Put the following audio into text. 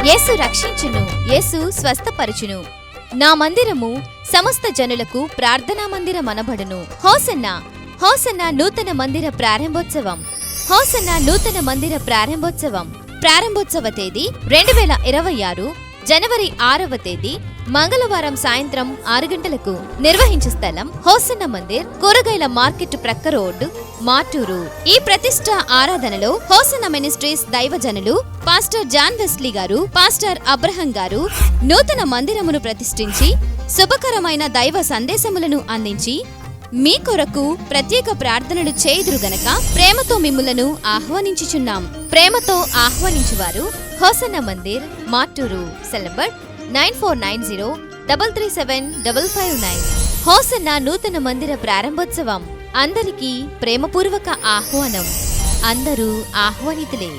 యేసు రక్షించును, యేసు స్వస్థపరచును. నా మందిరము సమస్త జనులకు ప్రార్థనా మందిరమనబడును. హోసన్నా, హోసన్నా నూతన మందిర ప్రారంభోత్సవం. హోసన్నా నూతన మందిర ప్రారంభోత్సవం. ప్రారంభోత్సవ తేదీ 2026 జనవరి 6వ తేదీ మంగళవారం సాయంత్రం 6 గంటలకు. నిర్వహించే స్థలం హోసన్న మందిర్, కూరగాయల మార్కెట్ ప్రక్క రోడ్డు, మాటూరు. ఈ ప్రతిష్ఠ ఆరాధనలో హోసన్న మినిస్ట్రీస్ దైవజనులు పాస్టర్ జాన్ వెస్లీ గారు, పాస్టర్ అబ్రహం గారు నూతన మందిరమును ప్రతిష్ఠించి శుభకరమైన దైవ సందేశములను అందించి మీ కొరకు ప్రత్యేక ప్రార్థనలు చేయుదురు గనక ప్రేమతో మిమ్ములను ఆహ్వానించుచున్నాం. ప్రేమతో ఆహ్వానించువారు హోసన్న మందిర్, మాటూరు. Cell number 9490337559. హోసన్న నూతన మందిర ప్రారంభోత్సవం. అందరికీ ప్రేమపూర్వక ఆహ్వానం. అందరూ ఆహ్వానితులే.